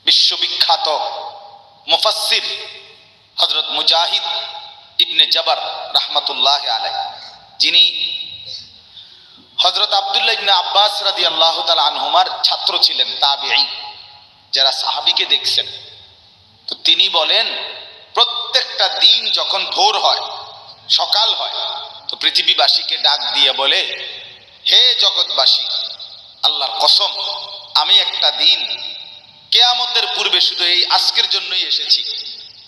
বিশ্ববিখ্যাত মুফাসসির হযরত মুজাহিদ ইবনে জবর রাহমাতুল্লাহ আলাইহি, যিনি হযরত আব্দুল্লাহ ইবনে আব্বাস রাদিয়াল্লাহু তাআলা আনহুমার ছাত্র ছিলেন, তাবিঈ, যারা সাহাবীকে দেখছেন। তো তিনি বলেন, প্রত্যেকটা দিন যখন ভোর হয়, সকাল হয়, তো পৃথিবীবাসীকে ডাক দিয়ে বলে, হে জগৎবাসী, আল্লাহর কসম, আমি একটা দিন কিয়ামতের পূর্বে শুধু এই আজকের জন্যই এসেছি,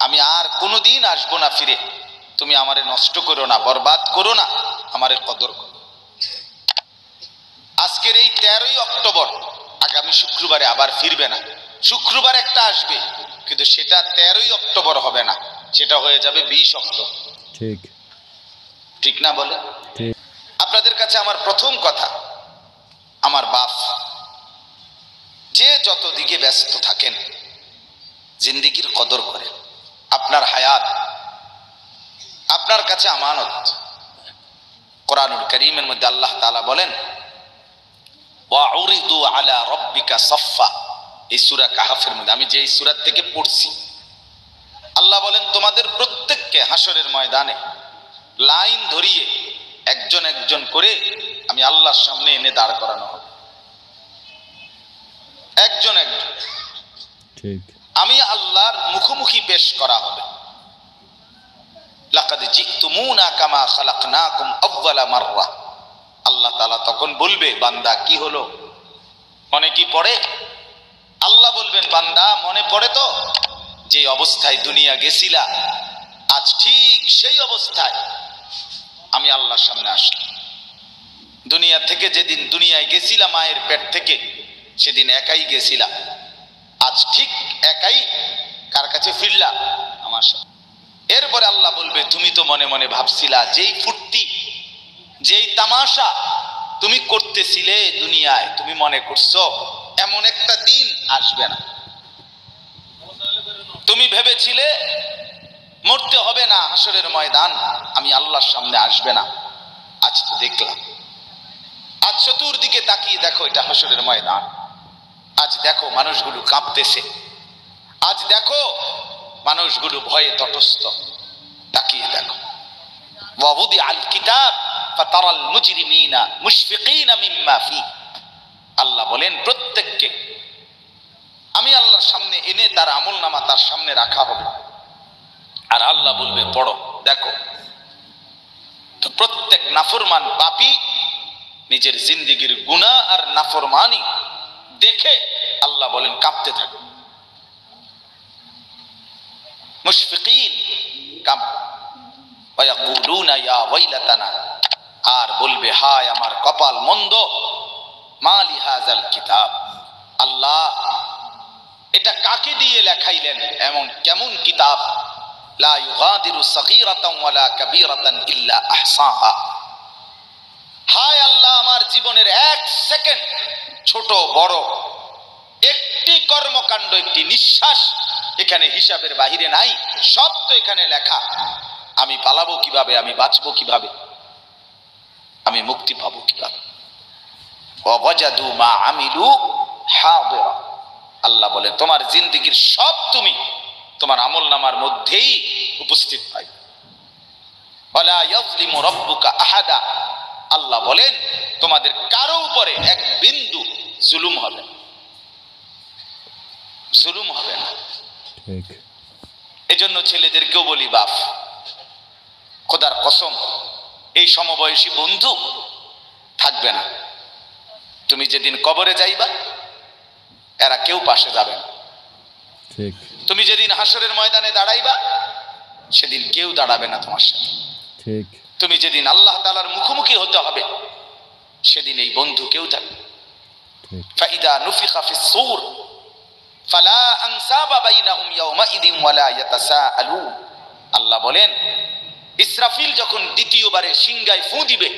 আমি আর কোনোদিন আসবো না ফিরে। তুমি আমারে নষ্ট করো না, বরবাদ করো না, আমারে কদর করো। আজকের এই 13ই অক্টোবর, আগামী শুক্রবারে আবার ফিরবে না। শুক্রবার একটা আসবে, কিন্তু সেটা 13ই অক্টোবর হবে না, সেটা হয়ে যাবে 20 অক্টোবর। ঠিক ঠিক না বলে? আপনাদের কাছে আমার প্রথম কথা, আমার বাপ, যে যত দিকে ব্যস্ত থাকেন, জিন্দেগির কদর করেন। আপনার হায়াত আপনার কাছে আমানত। কোরআনুল কারীমের মধ্যে আল্লাহ তাআলা বলেন, ওয়াউরিদু আলা রাব্বিকা সাফফা, এই সূরা কাহফের মধ্যে, আমি যে এই সূরা থেকে পড়ছি, আল্লাহ বলেন, তোমাদের প্রত্যেককে হাসরের ময়দানে লাইন ধরিয়ে একজন একজন করে আমি আল্লাহর সামনে এনে দাঁড় করানো হবে। একজন একজন ঠিক আমি আল্লাহর মুখোমুখি পেশ করা হবে। লাকাদ জিতুমুনা কামা খালাকনাকুম আউয়ালা মাররা, আল্লাহ তাআলা তখন বলবে, বান্দা কি হলো, মনে কি পড়ে? আল্লাহ বলবেন, বান্দা মনে পড়ে তো যে অবস্থায় দুনিয়া গেছিলা, আজ ঠিক সেই অবস্থায় আমি আল্লাহর সামনে আসলাম। দুনিয়া থেকে যেদিন দুনিয়ায় গেছিলাম মায়ের পেট থেকে, সেদিন একাই গেছিলাম, আজ ঠিক একাই কার কাছে ফিরলা? আমার সাথে। এরপরে আল্লাহ বলবে, তুমি তো মনে মনে ভাবছিলা, যেই ফুর্তি, যেই তামাশা তুমি করতেছিলে দুনিয়ায়, তুমি মনে করছো এমন একটা দিন আসবে না। তুমি ভেবেছিলে মরতে হবে না, হাসরের ময়দান আমি আল্লাহর সামনে আসবে না। আজ তো দেখলাম, আজ চতুর্দিকে তাকিয়ে দেখো, এটা হাসরের ময়দান। আজ দেখো মানুষগুলো কাঁপতেছে, আজ দেখো মানুষগুলো ভয়ে তটস্থ। তাকিয়ে দেখো, ওয়াউদি আল কিতাব ফাতারাল মুজরিমিনা মুশফিকিনা মিম্মা ফি, আল্লাহ বলেন, প্রত্যেককে আমি আল্লাহর সামনে এনে তার আমলনামা তার সামনে রাখা হবে, আর আল্লাহ বলবে, পড়ো, দেখো। তো প্রত্যেক নাফরমান পাপী নিজের জিন্দেগির গুনাহ আর নাফরমানি দেখে আল্লাহ বলেন কাঁপতে থাকে। মুশফিকিন কাম ওয়া ইয়াকুলুনা ইয়া ওয়াইলাতানা, আর বলবে, হায় আমার কপাল মন্দ, মালি হাযাল কিতাব, আল্লাহ এটা কাকে দিয়ে লেখাইলেন, এমন কেমন কিতাব, লা ইউগাদিরু সগীরাতান ওয়ালা কাবীরাতান ইল্লা আহসাহা। হায় আল্লাহ, আমার জীবনের এক সেকেন্ড, ছোট বড় একটি কর্মকাণ্ড, একটি নিঃশ্বাস এখানে হিসাবের বাহিরে নাই, সব তো এখানে লেখা। আমি পালাবো কিভাবে, আমি বাঁচবো কিভাবে, আমি মুক্তি পাবো কিভাবে? ওয়াজাদু মা আমিলু হাদিরা, আল্লাহ বলে তোমার জিন্দেগির সব তুমি তোমার আমলনামার মধ্যেই উপস্থিত পাইবে। ওয়ালা ইয়াযলিমু রাব্বুকা আহাদা, আল্লাহ বলেন তোমাদের কারো উপরে এক বিন্দু জুলুম হবে না, জুলুম হবে না। ঠিক, এজন্য ছেলেদেরকেও বলি, বাপ, খোদার কসম, এই সমবয়সী বন্ধু থাকবে না। তুমি যেদিন কবরে যাইবা, এরা কেউ পাশে যাবে না। ঠিক, তুমি যেদিন হাসরের ময়দানে দাঁড়াইবা, সেদিন কেউ দাঁড়াবে না তোমার সাথে। ঠিক, তুমি যেদিন আল্লাহ তাআলার মুখোমুখি হতে হবে, সেদিন এই বন্ধু কেউ থাকবে। ফাইদা নুফিখা ফিস সূর ফালা আনসাবা বাইনাহুম ইয়াওমাইদিন ওয়ালা ইয়াতাসাআলুন, আল্লাহ বলেন, ইসরাফিল যখন দ্বিতীয়বারে সিংহায় ফু দিবে,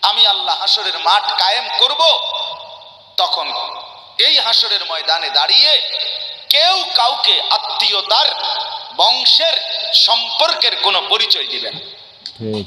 আমি আল্লাহ হাসরের মাঠ কায়েম করব, তখন এই হাসরের ময়দানে দাঁড়িয়ে কেউ কাউকে আত্মীয়তার, বংশের, সম্পর্কের কোনো পরিচয় দিবে না। ঠিক।